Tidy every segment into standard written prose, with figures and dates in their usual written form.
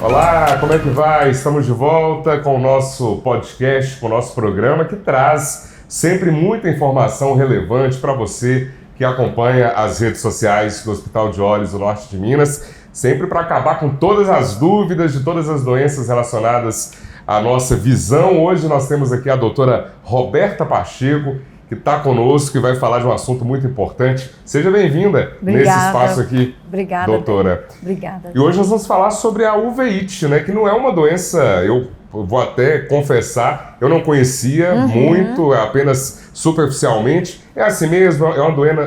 Olá, como é que vai? Estamos de volta com o nosso podcast, com o nosso programa que traz sempre muita informação relevante para você que acompanha as redes sociais do Hospital de Olhos do Norte de Minas, sempre para acabar com todas as dúvidas de todas as doenças relacionadas à nossa visão. Hoje nós temos aqui a doutora Roberta Pacheco, que está conosco e vai falar de um assunto muito importante. Seja bem-vinda nesse espaço aqui, obrigada, doutora. Obrigada. E hoje nós vamos falar sobre a uveíte, né? Que não é uma doença, eu vou até confessar, eu não conhecia muito, apenas superficialmente. É assim mesmo? É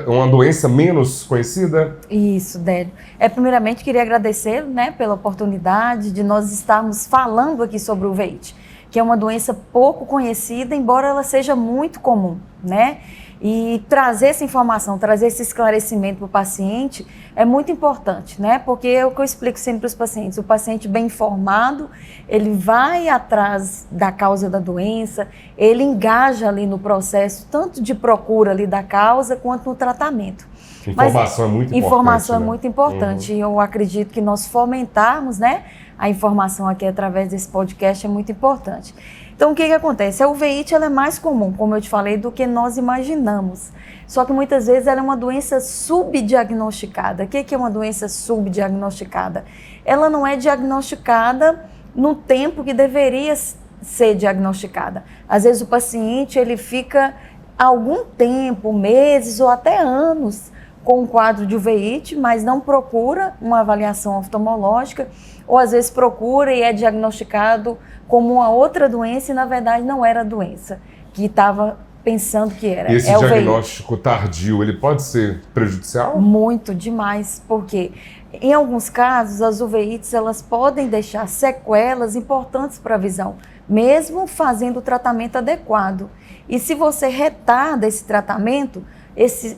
uma doença menos conhecida? Isso, Délio. Primeiramente, queria agradecer, né, pela oportunidade de nós estarmos falando aqui sobre o uveíte, que é uma doença pouco conhecida, embora ela seja muito comum, né? E trazer essa informação, trazer esse esclarecimento para o paciente é muito importante, né? Porque é o que eu explico sempre para os pacientes. O paciente bem informado, ele vai atrás da causa da doença, ele engaja ali no processo, tanto de procura ali da causa, quanto no tratamento. Informação é muito importante. Informação é muito importante. E eu acredito que nós fomentarmos, né, a informação aqui através desse podcast é muito importante. Então, o que acontece? A uveíte ela é mais comum, como eu te falei, do que nós imaginamos. Só que muitas vezes ela é uma doença subdiagnosticada. O que é uma doença subdiagnosticada? Ela não é diagnosticada no tempo que deveria ser diagnosticada. Às vezes o paciente ele fica algum tempo, meses ou até anos, com um quadro de uveíte, mas não procura uma avaliação oftalmológica, ou às vezes procura e é diagnosticado como uma outra doença e na verdade não era a doença que estava pensando que era. Esse diagnóstico tardio, ele pode ser prejudicial? Muito, demais, porque em alguns casos as uveites elas podem deixar sequelas importantes para a visão, mesmo fazendo o tratamento adequado. E se você retarda esse tratamento,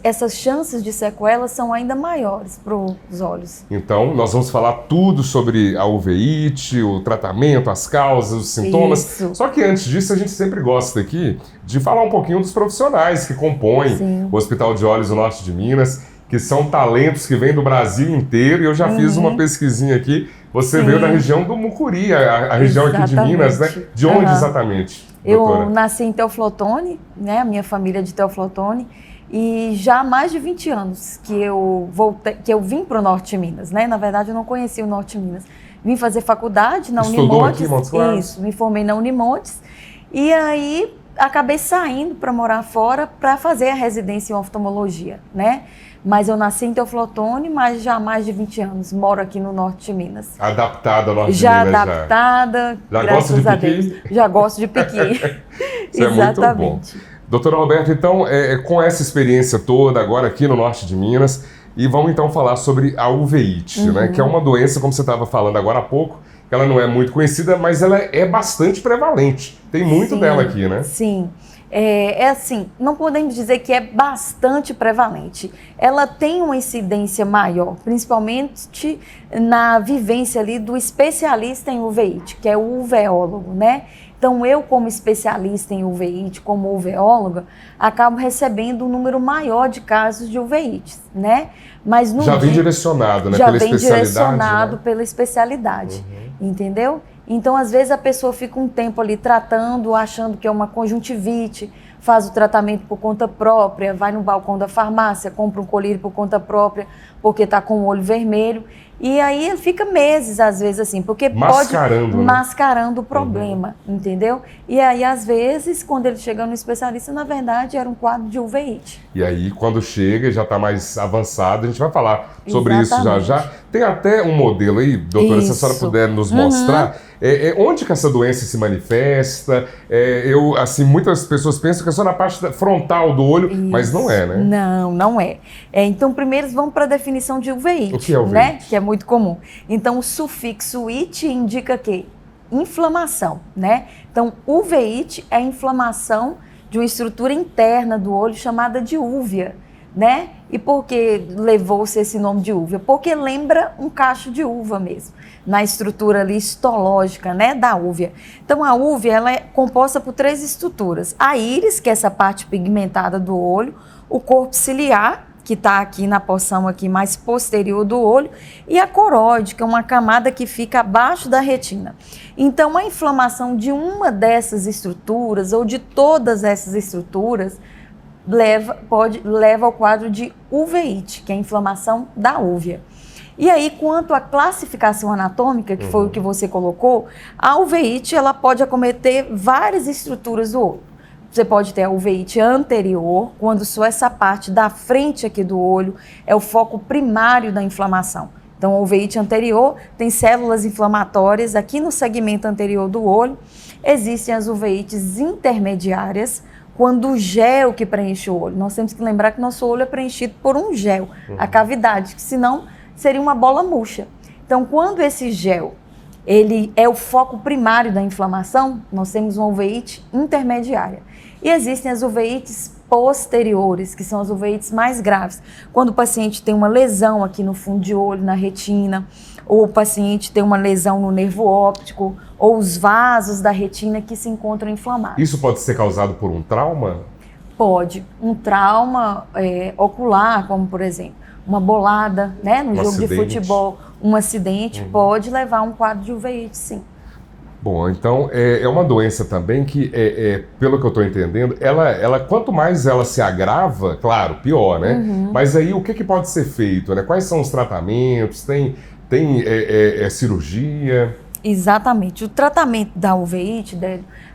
essas chances de sequelas são ainda maiores para os olhos. Então, nós vamos falar tudo sobre a uveíte, o tratamento, as causas, os sintomas. Isso. Só que antes disso, a gente sempre gosta aqui de falar um pouquinho dos profissionais que compõem o Hospital de Olhos do Norte de Minas, que são talentos que vêm do Brasil inteiro. E eu já fiz uma pesquisinha aqui. Você veio da região do Mucuri, a região aqui de Minas, né? De onde exatamente, doutora? Eu nasci em Teoflotone, né? A minha família é de Teoflotone. E já há mais de 20 anos que eu vim para o Norte de Minas, né? Na verdade, eu não conhecia o Norte de Minas. Vim fazer faculdade na Unimontes. Isso, me formei na Unimontes. E aí, acabei saindo para morar fora para fazer a residência em oftalmologia, né? Mas eu nasci em Teoflotone, mas já há mais de 20 anos moro aqui no Norte de Minas. Adaptada ao Norte de já Minas, adaptada, já graças a Deus. Já gosto de piqui. Isso exatamente. É muito bom. Doutora Roberta, então, com essa experiência toda agora aqui no Norte de Minas, e vamos então falar sobre a uveíte, né? Que é uma doença, como você estava falando agora há pouco, que ela não é muito conhecida, mas ela é bastante prevalente. Tem muito dela aqui, né? Sim. Assim, não podemos dizer que é bastante prevalente. Ela tem uma incidência maior, principalmente na vivência ali do especialista em uveíte, que é o uveólogo, né? Então, eu como especialista em uveíte, como uveóloga, acabo recebendo um número maior de casos de uveítes, né? Mas no já vem direcionado, né? Já vem direcionado pela especialidade, entendeu? Então, às vezes, a pessoa fica um tempo ali tratando, achando que é uma conjuntivite, faz o tratamento por conta própria, vai no balcão da farmácia, compra um colírio por conta própria, porque está com o olho vermelho. E aí ele fica meses, às vezes, assim, porque mascarando o problema, entendeu? E aí, às vezes, quando ele chega no especialista, na verdade, era um quadro de uveíte. E aí, quando chega, já está mais avançado, a gente vai falar sobre isso já. Tem até um modelo aí, doutora, se a senhora puder nos mostrar, onde que essa doença se manifesta? Assim, muitas pessoas pensam que é só na parte frontal do olho, mas não é, né? Não é. Então, primeiro vamos para a definição de uveíte. O que é uveíte? Né? Que é muito comum. Então, o sufixo "ite" indica que inflamação, né? Então, uveíte é a inflamação de uma estrutura interna do olho chamada de úvea, né? E por que levou-se esse nome de úvea? Porque lembra um cacho de uva mesmo, na estrutura ali histológica, né, da úvea. Então, a úvea ela é composta por 3 estruturas. A íris, que é essa parte pigmentada do olho, o corpo ciliar, que está aqui na porção aqui mais posterior do olho, e a coroide, que é uma camada que fica abaixo da retina. Então, a inflamação de uma dessas estruturas ou de todas essas estruturas leva ao quadro de uveíte, que é a inflamação da úvea. E aí, quanto à classificação anatômica, que foi o que você colocou, a uveíte ela pode acometer várias estruturas do olho. Você pode ter a uveíte anterior, quando só essa parte da frente aqui do olho é o foco primário da inflamação. Então, a uveíte anterior tem células inflamatórias aqui no segmento anterior do olho. Existem as uveites intermediárias, quando o gel que preenche o olho. Nós temos que lembrar que nosso olho é preenchido por um gel, a cavidade, que senão seria uma bola murcha. Então, quando esse gel ele é o foco primário da inflamação, nós temos uma uveíte intermediária. E existem as uveites posteriores, que são as uveites mais graves. Quando o paciente tem uma lesão aqui no fundo de olho, na retina, ou o paciente tem uma lesão no nervo óptico, ou os vasos da retina que se encontram inflamados. Isso pode ser causado por um trauma? Pode. Um trauma ocular, como por exemplo, uma bolada, né, no jogo de futebol, um acidente, pode levar a um quadro de uveíte, sim. Bom, então é uma doença também que, pelo que eu estou entendendo, ela quanto mais ela se agrava, claro, pior, né? Mas aí o que pode ser feito, né? Quais são os tratamentos? Tem cirurgia? Exatamente. O tratamento da uveíte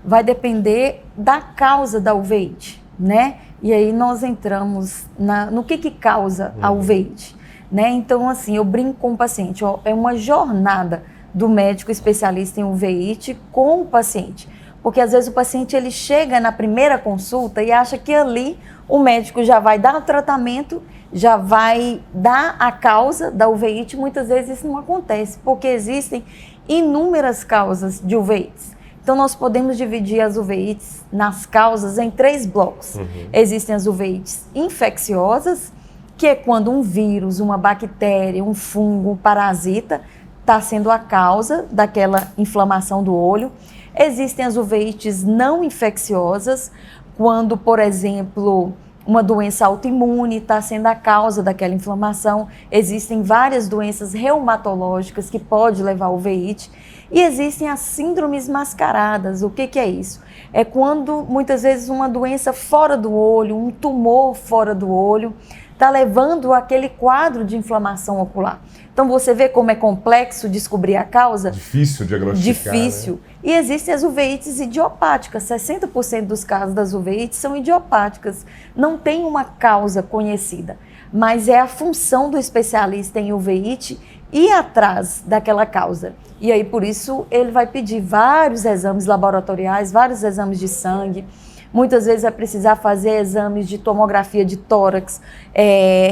vai depender da causa da uveíte, né? E aí nós entramos no que causa a uveíte, né? Então, assim, eu brinco com o paciente, é uma jornada do médico especialista em uveíte com o paciente. Porque às vezes o paciente ele chega na primeira consulta e acha que ali o médico já vai dar o tratamento, já vai dar a causa da uveíte. Muitas vezes isso não acontece, porque existem inúmeras causas de uveites. Então nós podemos dividir as uveites nas causas em 3 blocos. Existem as uveites infecciosas, que é quando um vírus, uma bactéria, um fungo, um parasita está sendo a causa daquela inflamação do olho. Existem as uveites não infecciosas, quando, por exemplo, uma doença autoimune está sendo a causa daquela inflamação. Existem várias doenças reumatológicas que podem levar a uveíte. E existem as síndromes mascaradas. O que é isso? É quando, muitas vezes, uma doença fora do olho, um tumor fora do olho, está levando aquele quadro de inflamação ocular. Então, você vê como é complexo descobrir a causa? Difícil diagnosticar. Difícil. Né? E existem as uveites idiopáticas. 60% dos casos das uveites são idiopáticas. Não tem uma causa conhecida, mas é a função do especialista em uveíte ir atrás daquela causa. E aí, por isso, ele vai pedir vários exames laboratoriais, vários exames de sangue. Muitas vezes vai precisar fazer exames de tomografia de tórax,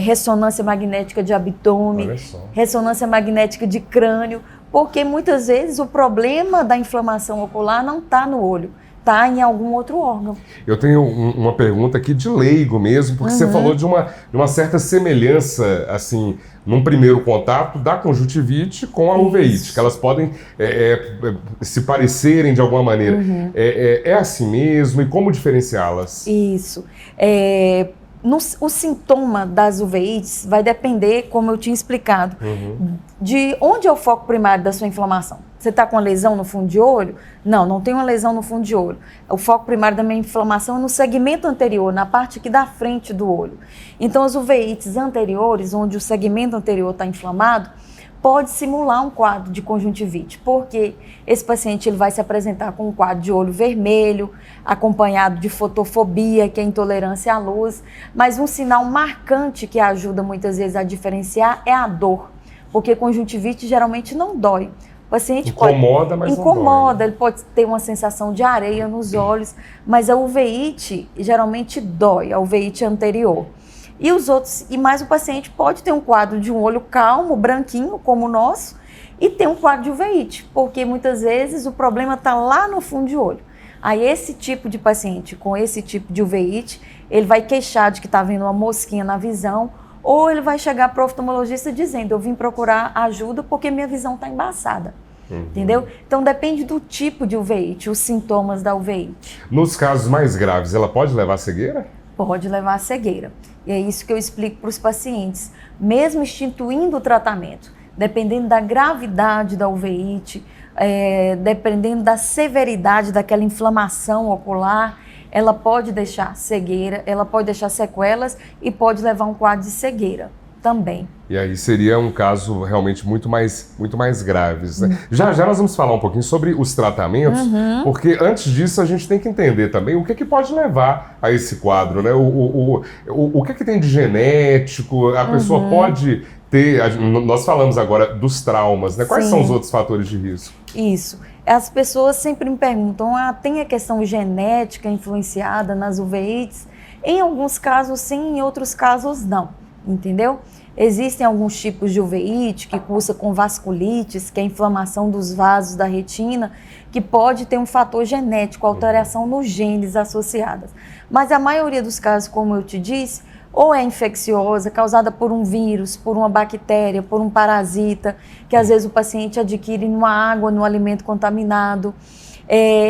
ressonância magnética de abdômen, ressonância magnética de crânio, porque muitas vezes o problema da inflamação ocular não está no olho, está em algum outro órgão. Eu tenho uma pergunta aqui de leigo mesmo, porque você falou de uma certa semelhança, assim, num primeiro contato da conjuntivite com a uveíte, que elas podem se parecerem de alguma maneira. É assim mesmo? E como diferenciá-las? Isso. O sintoma das uveites vai depender, como eu tinha explicado, de onde é o foco primário da sua inflamação. Você está com uma lesão no fundo de olho? Não, não tem uma lesão no fundo de olho. O foco primário da minha inflamação é no segmento anterior, na parte aqui da frente do olho. Então, as uveites anteriores, onde o segmento anterior está inflamado, pode simular um quadro de conjuntivite, porque esse paciente ele vai se apresentar com um quadro de olho vermelho, acompanhado de fotofobia, que é intolerância à luz, mas um sinal marcante que ajuda muitas vezes a diferenciar é a dor, porque conjuntivite geralmente não dói. O paciente incomoda, mas não dói. Ele pode ter uma sensação de areia nos olhos, mas a uveíte geralmente dói, a uveíte anterior. E os outros, e mais o paciente pode ter um quadro de um olho calmo, branquinho, como o nosso, e ter um quadro de uveíte, porque muitas vezes o problema está lá no fundo de olho. Aí esse tipo de paciente com esse tipo de uveíte, ele vai queixar de que está vendo uma mosquinha na visão, ou ele vai chegar para o oftalmologista dizendo, eu vim procurar ajuda porque minha visão está embaçada. Entendeu? Então depende do tipo de uveíte, os sintomas da uveíte. Nos casos mais graves, ela pode levar a cegueira? Pode levar à cegueira. E é isso que eu explico para os pacientes. Mesmo instituindo o tratamento, dependendo da gravidade da uveíte, dependendo da severidade daquela inflamação ocular, ela pode deixar cegueira, ela pode deixar sequelas e pode levar a um quadro de cegueira também. E aí seria um caso realmente muito mais graves, né? Já nós vamos falar um pouquinho sobre os tratamentos, porque antes disso a gente tem que entender também o que pode levar a esse quadro, né? O que tem de genético, a pessoa pode ter, nós falamos agora dos traumas, né? Quais são os outros fatores de risco? Isso. As pessoas sempre me perguntam, tem a questão genética influenciada nas uveites? Em alguns casos sim, em outros casos não, entendeu? Existem alguns tipos de uveíte que cursa com vasculites, que é a inflamação dos vasos da retina, que pode ter um fator genético, alteração nos genes associadas. Mas a maioria dos casos, como eu te disse, ou é infecciosa, causada por um vírus, por uma bactéria, por um parasita, que às vezes o paciente adquire numa água, no alimento contaminado.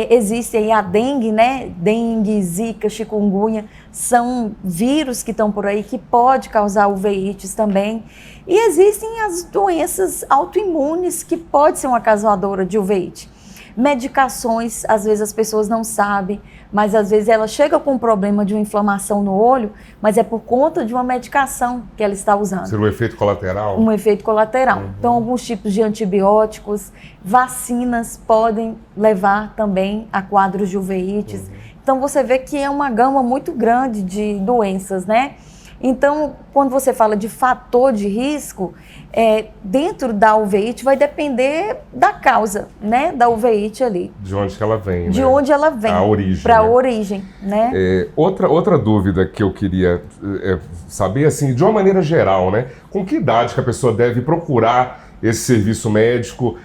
Existe aí a dengue, né? Dengue, zika, chikungunya, são vírus que estão por aí que pode causar uveites também. E existem as doenças autoimunes que pode ser uma causadora de uveite. Medicações, às vezes as pessoas não sabem, mas às vezes ela chega com um problema de uma inflamação no olho, mas é por conta de uma medicação que ela está usando. Seria um efeito colateral? Um efeito colateral. Então, alguns tipos de antibióticos, vacinas podem levar também a quadros de uveites. Então, você vê que é uma gama muito grande de doenças, né? Então, quando você fala de fator de risco, dentro da uveíte vai depender da causa, né, da uveíte ali. De onde que ela vem, De né? onde ela vem. A origem. Para a origem, né? Outra dúvida que eu queria saber, assim, de uma maneira geral, né? Com que idade que a pessoa deve procurar esse serviço médico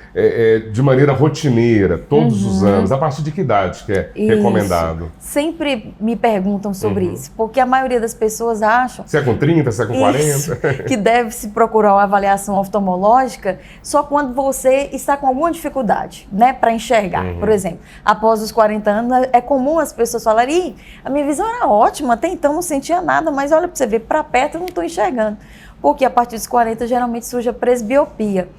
de maneira rotineira, todos os anos? A partir de que idade que é recomendado? Sempre me perguntam sobre isso, porque a maioria das pessoas acham... Se é com 30, se é com 40? Que deve se procurar uma avaliação oftalmológica só quando você está com alguma dificuldade, né, para enxergar. Por exemplo, após os 40 anos, é comum as pessoas falarem: a minha visão era ótima, até então não sentia nada, mas olha para você ver, para perto eu não estou enxergando. Porque a partir dos 40 geralmente surge a presbiopia.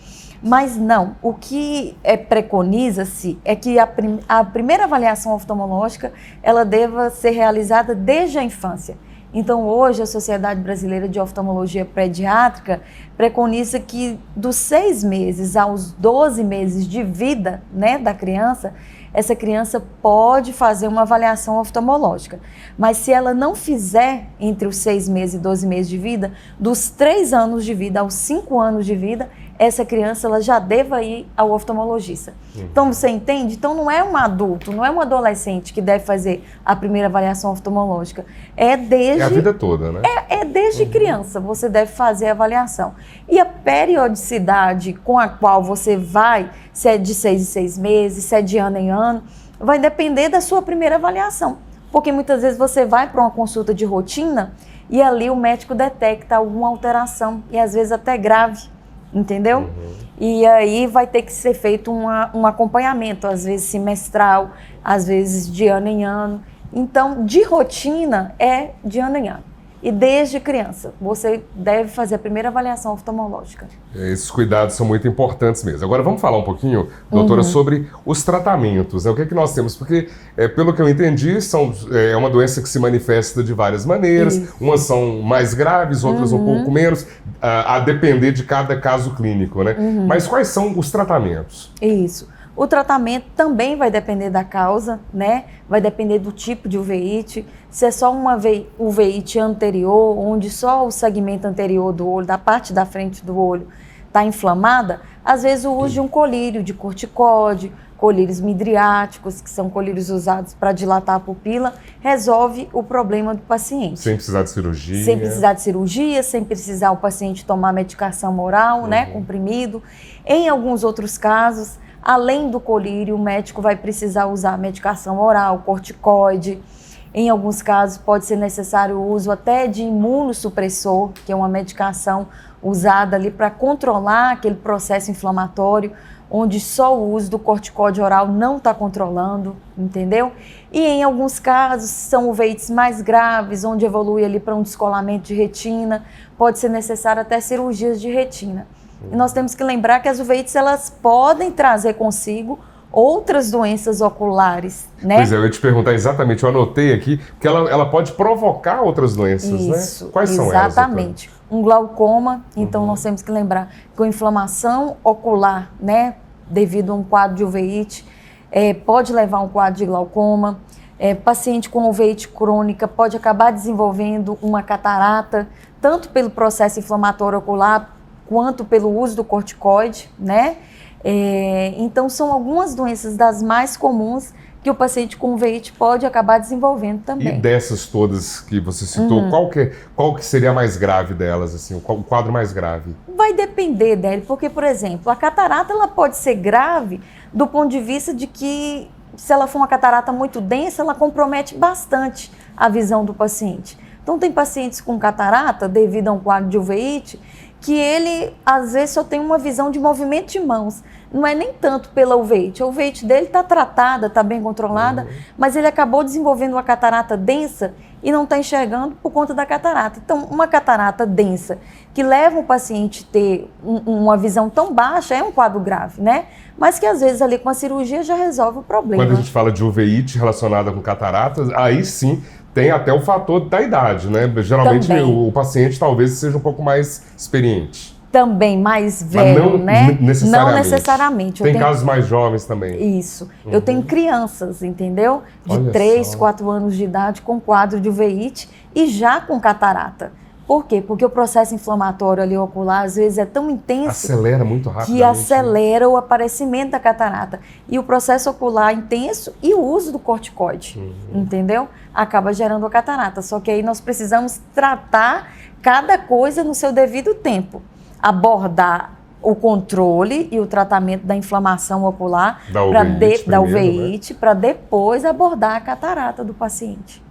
Mas não, o que preconiza-se é que a primeira avaliação oftalmológica ela deva ser realizada desde a infância. Então hoje a Sociedade Brasileira de Oftalmologia Pediátrica preconiza que dos 6 meses aos 12 meses de vida, né, da criança, essa criança pode fazer uma avaliação oftalmológica. Mas se ela não fizer entre os 6 meses e 12 meses de vida, dos 3 anos de vida aos 5 anos de vida, essa criança ela já deva ir ao oftalmologista. Então você entende? Então não é um adulto, não é um adolescente que deve fazer a primeira avaliação oftalmológica. É a vida toda, né? Desde criança você deve fazer a avaliação. E a periodicidade com a qual você vai, se é de 6 em 6 meses, se é de ano em ano, vai depender da sua primeira avaliação. Porque muitas vezes você vai para uma consulta de rotina e ali o médico detecta alguma alteração, e às vezes até grave, entendeu? E aí vai ter que ser feito um acompanhamento, às vezes semestral, às vezes de ano em ano. Então, de rotina é de ano em ano. E desde criança, você deve fazer a primeira avaliação oftalmológica. Esses cuidados são muito importantes mesmo. Agora vamos falar um pouquinho, doutora, sobre os tratamentos, né? O que é que nós temos? Porque, pelo que eu entendi, é uma doença que se manifesta de várias maneiras. Isso. Umas são mais graves, outras um pouco menos, a depender de cada caso clínico, né? Mas quais são os tratamentos? Isso. O tratamento também vai depender da causa, né? Vai depender do tipo de uveíte. Se é só uma uveíte anterior, onde só o segmento anterior do olho, da parte da frente do olho, está inflamada, às vezes o uso de um colírio de corticóide, colírios midriáticos, que são colírios usados para dilatar a pupila, resolve o problema do paciente. Sem precisar de cirurgia. Sem precisar de cirurgia, sem precisar o paciente tomar medicação oral, né, comprimido. Em alguns outros casos, além do colírio, o médico vai precisar usar medicação oral, corticoide. Em alguns casos pode ser necessário o uso até de imunossupressor, que é uma medicação usada ali para controlar aquele processo inflamatório, onde só o uso do corticóide oral não está controlando, entendeu? E em alguns casos são uveites mais graves, onde evolui ali para um descolamento de retina, pode ser necessário até cirurgias de retina. E nós temos que lembrar que as uveites, elas podem trazer consigo outras doenças oculares, né? Pois é, eu ia te perguntar exatamente, eu anotei aqui, que ela pode provocar outras doenças, Isso, né? Quais são elas? Exatamente. Um glaucoma, então nós temos que lembrar que a inflamação ocular, né, devido a um quadro de uveíte, pode levar a um quadro de glaucoma. Paciente com uveíte crônica pode acabar desenvolvendo uma catarata, tanto pelo processo inflamatório ocular, quanto pelo uso do corticoide, né? Então, são algumas doenças das mais comuns que o paciente com uveíte pode acabar desenvolvendo também. E dessas todas que você citou, qual que seria a mais grave delas, assim, o quadro mais grave? Vai depender dele, porque, por exemplo, a catarata ela pode ser grave do ponto de vista de que, se ela for uma catarata muito densa, ela compromete bastante a visão do paciente. Então, tem pacientes com catarata, devido a um quadro de uveíte, que ele, às vezes, só tem uma visão de movimento de mãos. Não é nem tanto pela uveíte. A uveíte dele está tratada, está bem controlada, mas ele acabou desenvolvendo uma catarata densa e não está enxergando por conta da catarata. Então, uma catarata densa que leva o paciente a ter uma visão tão baixa é um quadro grave, né? Mas que, às vezes, ali com a cirurgia já resolve o problema. Quando a gente fala de uveíte relacionada com cataratas, aí sim tem até o fator da idade, né? Geralmente também. O paciente talvez seja um pouco mais experiente. Também mais velho, né? Não necessariamente. Tem casos mais jovens também. Isso. Eu tenho crianças, entendeu? De 3, 4 anos de idade com quadro de uveíte e já com catarata. Por quê? Porque o processo inflamatório ali ocular, às vezes, é tão intenso... Acelera muito rápido. Que acelera o aparecimento da catarata. E o processo ocular intenso e o uso do corticoide, entendeu? Acaba gerando a catarata. Só que aí nós precisamos tratar cada coisa no seu devido tempo. Abordar o controle e o tratamento da inflamação ocular da uveíte, para depois abordar a catarata do paciente.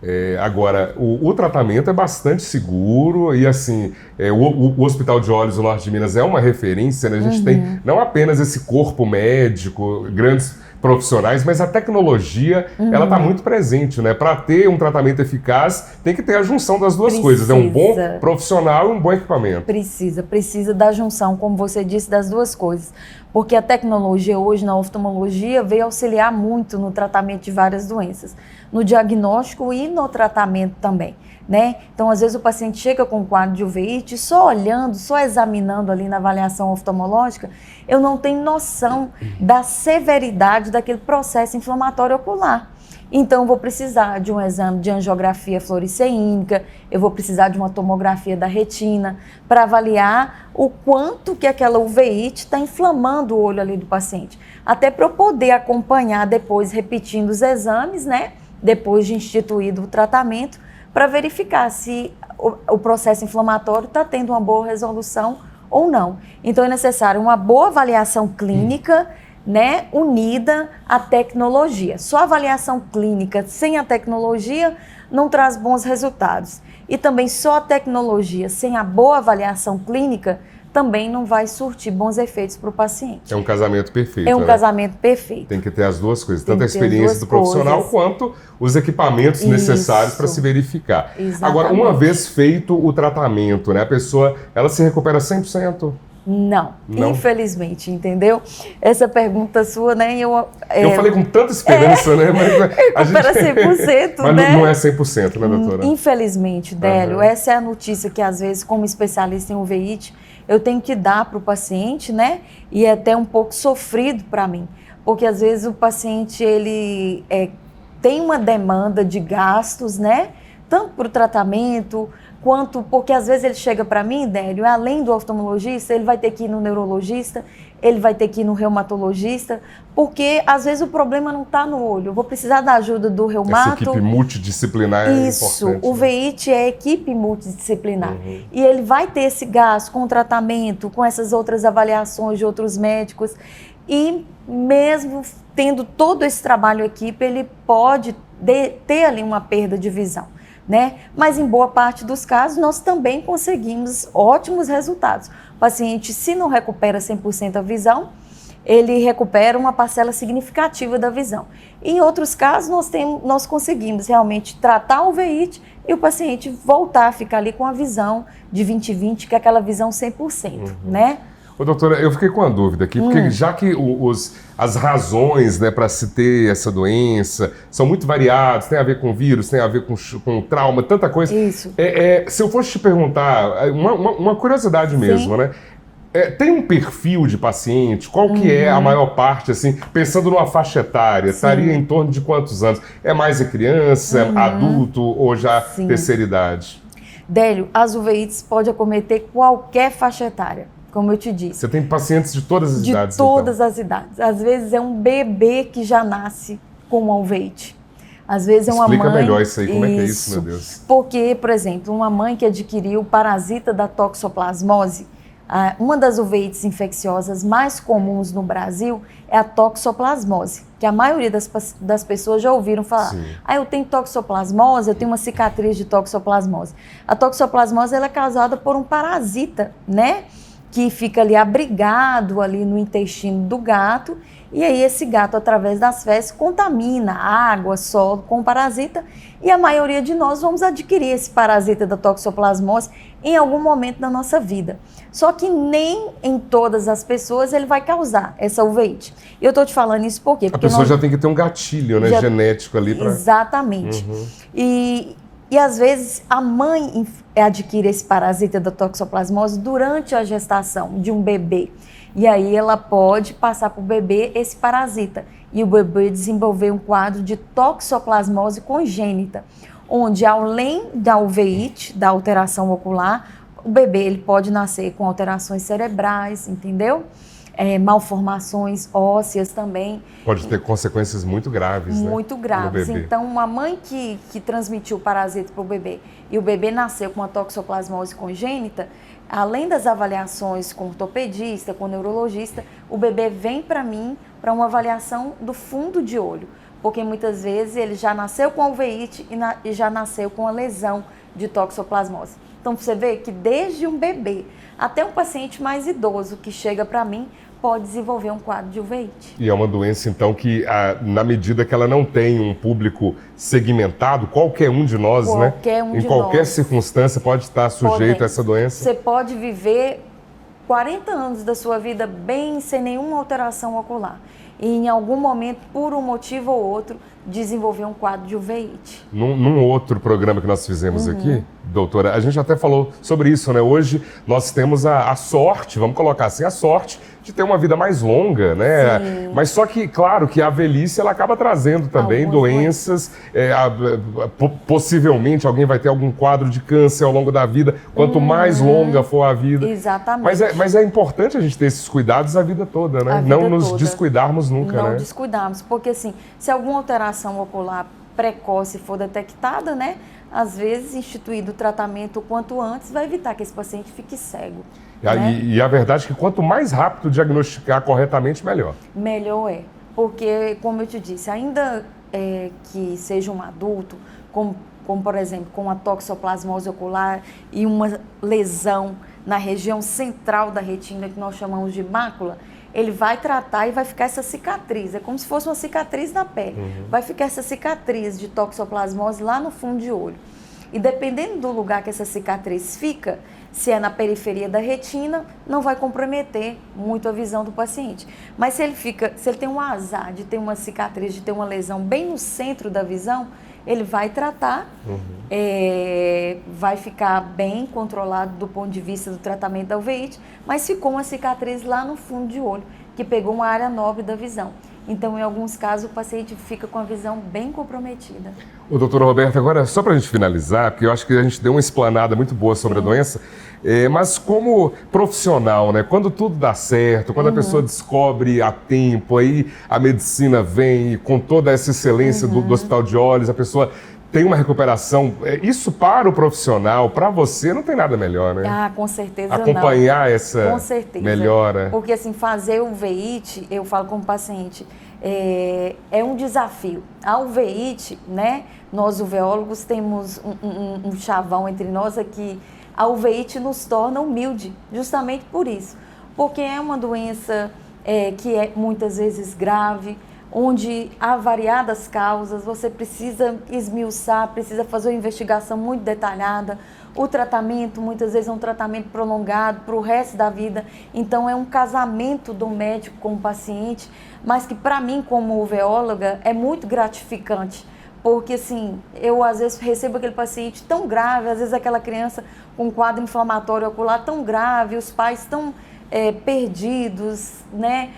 Agora, o tratamento é bastante seguro e assim, o Hospital de Olhos do Norte de Minas é uma referência, né? A gente tem não apenas esse corpo médico, grandes profissionais, mas a tecnologia, ela está muito presente, né? Para ter um tratamento eficaz, tem que ter a junção das duas coisas, né? Um bom profissional e um bom equipamento. Precisa da junção, como você disse, das duas coisas. Porque a tecnologia hoje na oftalmologia veio auxiliar muito no tratamento de várias doenças, no diagnóstico e no tratamento também, né? Então, às vezes o paciente chega com um quadro de uveíte, só olhando, só examinando ali na avaliação oftalmológica, eu não tenho noção da severidade daquele processo inflamatório ocular. Então, eu vou precisar de um exame de angiografia fluoresceínica, eu vou precisar de uma tomografia da retina para avaliar o quanto que aquela uveíte está inflamando o olho ali do paciente. Até para eu poder acompanhar depois, repetindo os exames, né? Depois de instituído o tratamento, para verificar se o processo inflamatório está tendo uma boa resolução ou não. Então, é necessário uma boa avaliação clínica, né, unida à tecnologia. Só a avaliação clínica sem a tecnologia não traz bons resultados. E também só a tecnologia sem a boa avaliação clínica também não vai surtir bons efeitos para o paciente. É um casamento perfeito. É um casamento perfeito. Tem que ter as duas coisas, tanto a experiência do profissional quanto os equipamentos necessários para se verificar. Exatamente. Agora, uma vez feito o tratamento, né, a pessoa, ela se recupera 100%? Não, infelizmente, entendeu? Essa pergunta sua, né? Eu falei com tanta esperança, né? Mas recupera 100%, mas né? não é 100%, né, doutora? Infelizmente, Délio, essa é a notícia que, às vezes, como especialista em uveíte, eu tenho que dar para o paciente, né? E é até um pouco sofrido para mim, porque, às vezes, o paciente, ele tem uma demanda de gastos, né? Tanto para o tratamento, quanto porque às vezes ele chega para mim, Délio, além do oftalmologista, ele vai ter que ir no neurologista, ele vai ter que ir no reumatologista, porque às vezes o problema não está no olho. Eu vou precisar da ajuda do reumato. Essa equipe multidisciplinar é importante. Isso, o uveíte é equipe multidisciplinar. E ele vai ter esse gasto com o tratamento, com essas outras avaliações de outros médicos. E mesmo tendo todo esse trabalho em equipe, ele pode ter ali uma perda de visão, né? Mas em boa parte dos casos, nós também conseguimos ótimos resultados. O paciente, se não recupera 100% a visão, ele recupera uma parcela significativa da visão. Em outros casos, nós conseguimos realmente tratar o veíte e o paciente voltar a ficar ali com a visão de 20/20, que é aquela visão 100%, né? Ô, doutora, eu fiquei com uma dúvida aqui, porque já que as razões, né, para se ter essa doença são muito variadas, tem a ver com vírus, tem a ver com trauma, tanta coisa. Isso. Se eu fosse te perguntar, uma curiosidade mesmo, né? Tem um perfil de paciente? Qual que é a maior parte, assim, pensando numa faixa etária? Estaria em torno de quantos anos? É mais criança, adulto ou já terceira idade? Délio, as uveites podem acometer qualquer faixa etária, como eu te disse. Você tem pacientes de todas as idades? De todas as idades. Às vezes é um bebê que já nasce com uma uveite. Às vezes é uma mãe... Explica melhor isso aí, como é que é isso, meu Deus? Porque, por exemplo, uma mãe que adquiriu o parasita da toxoplasmose, uma das uveites infecciosas mais comuns no Brasil é a toxoplasmose, que a maioria das pessoas já ouviram falar. Eu tenho toxoplasmose, eu tenho uma cicatriz de toxoplasmose. A toxoplasmose ela é causada por um parasita, né? Que fica ali abrigado ali no intestino do gato, e aí esse gato, através das fezes, contamina água, solo com o parasita, e a maioria de nós vamos adquirir esse parasita da toxoplasmose em algum momento da nossa vida. Só que nem em todas as pessoas ele vai causar essa uveite. E eu tô te falando isso por quê? Porque a pessoa já tem que ter um gatilho, né, genético ali para... Exatamente. E às vezes a mãe adquire esse parasita da toxoplasmose durante a gestação de um bebê. E aí ela pode passar para o bebê esse parasita. E o bebê desenvolver um quadro de toxoplasmose congênita, onde além da uveite, da alteração ocular, o bebê ele pode nascer com alterações cerebrais, entendeu? Malformações ósseas também. Pode ter consequências muito graves, né? Muito graves. Então, uma mãe que transmitiu o parasita para o bebê e o bebê nasceu com uma toxoplasmose congênita, além das avaliações com ortopedista, com neurologista, o bebê vem para mim para uma avaliação do fundo de olho, porque muitas vezes ele já nasceu com a uveite e já nasceu com a lesão de toxoplasmose. Então, você vê que desde um bebê até um paciente mais idoso que chega para mim, pode desenvolver um quadro de uveite. E é uma doença, então, que na medida que ela não tem um público segmentado, qualquer um de nós, em qualquer circunstância pode estar sujeito a essa doença. Você pode viver 40 anos da sua vida bem, sem nenhuma alteração ocular. E em algum momento, por um motivo ou outro, desenvolver um quadro de uveite. Num outro programa que nós fizemos aqui, doutora, a gente até falou sobre isso, né? Hoje nós temos a sorte, vamos colocar assim, a sorte de ter uma vida mais longa, né? Sim. Mas só que, claro, que a velhice ela acaba trazendo também doenças, possivelmente alguém vai ter algum quadro de câncer ao longo da vida, quanto mais longa for a vida. Exatamente. Mas é importante a gente ter esses cuidados a vida toda, né? Não nos descuidarmos nunca, né? Não descuidarmos, porque assim, se alguma alteração ocular precoce for detectada, né? Às vezes, instituído o tratamento o quanto antes, vai evitar que esse paciente fique cego. E a verdade é que quanto mais rápido diagnosticar corretamente, melhor. Melhor é, porque, como eu te disse, ainda que seja um adulto, como por exemplo, com a toxoplasmose ocular e uma lesão na região central da retina, que nós chamamos de mácula, ele vai tratar e vai ficar essa cicatriz. É como se fosse uma cicatriz na pele. Vai ficar essa cicatriz de toxoplasmose lá no fundo de olho. E dependendo do lugar que essa cicatriz fica, se é na periferia da retina, não vai comprometer muito a visão do paciente. Mas se ele tem um azar de ter uma cicatriz, de ter uma lesão bem no centro da visão, ele vai tratar, vai ficar bem controlado do ponto de vista do tratamento da uveite, mas ficou uma cicatriz lá no fundo de olho, que pegou uma área nobre da visão. Então, em alguns casos, o paciente fica com a visão bem comprometida. O doutor Roberto, agora, só para a gente finalizar, porque eu acho que a gente deu uma explanada muito boa sobre a doença, mas como profissional, né? Quando tudo dá certo, quando a pessoa descobre a tempo, aí a medicina vem com toda essa excelência do Hospital de Olhos, a pessoa tem uma recuperação, isso para o profissional, para você, não tem nada melhor, né? Ah, com certeza acompanhar não. essa melhora. Porque assim, fazer o uveite, eu falo com o paciente, é um desafio. A uveíte, né, nós uveólogos temos um chavão entre nós aqui, a uveíte nos torna humilde, justamente por isso, porque é uma doença que é muitas vezes grave, onde há variadas causas, você precisa esmiuçar, precisa fazer uma investigação muito detalhada. O tratamento, muitas vezes, é um tratamento prolongado para o resto da vida. Então, é um casamento do médico com o paciente, mas que, para mim, como uveóloga, é muito gratificante. Porque, assim, eu, às vezes, recebo aquele paciente tão grave, às vezes, aquela criança com um quadro inflamatório ocular tão grave, os pais tão perdidos, né?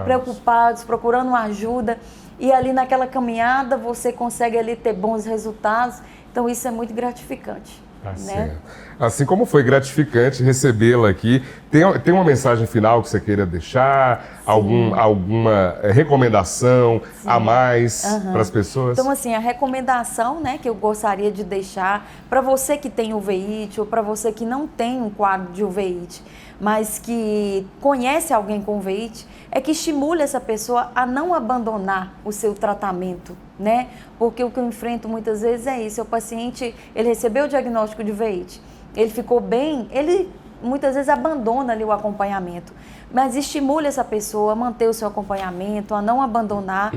Preocupados, procurando uma ajuda. E ali, naquela caminhada, você consegue ali ter bons resultados. Então, isso é muito gratificante. Né? Assim como foi gratificante recebê-la aqui, tem uma mensagem final que você queira deixar? Alguma recomendação a mais para as pessoas? Então, assim, a recomendação, né, que eu gostaria de deixar para você que tem uveíte ou para você que não tem um quadro de uveíte, mas que conhece alguém com uveíte, é que estimule essa pessoa a não abandonar o seu tratamento, né? Porque o que eu enfrento muitas vezes é isso, o paciente, ele recebeu o diagnóstico de uveíte, ele ficou bem, ele muitas vezes abandona ali o acompanhamento, mas estimule essa pessoa a manter o seu acompanhamento, a não abandonar,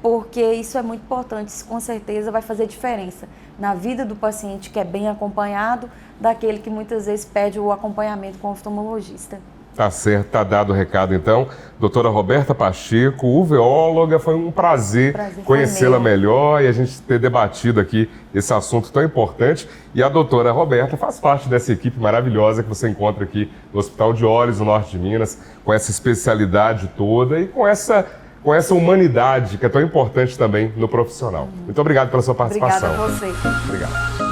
porque isso é muito importante, isso com certeza vai fazer diferença na vida do paciente que é bem acompanhado, daquele que muitas vezes pede o acompanhamento com o oftalmologista. Tá certo, tá dado o recado então. Doutora Roberta Pacheco, uveóloga, foi um prazer conhecê-la melhor e a gente ter debatido aqui esse assunto tão importante. E a doutora Roberta faz parte dessa equipe maravilhosa que você encontra aqui no Hospital de Olhos, no norte de Minas, com essa especialidade toda e com essa humanidade que é tão importante também no profissional. Muito obrigado pela sua participação. Obrigada a você. Obrigado.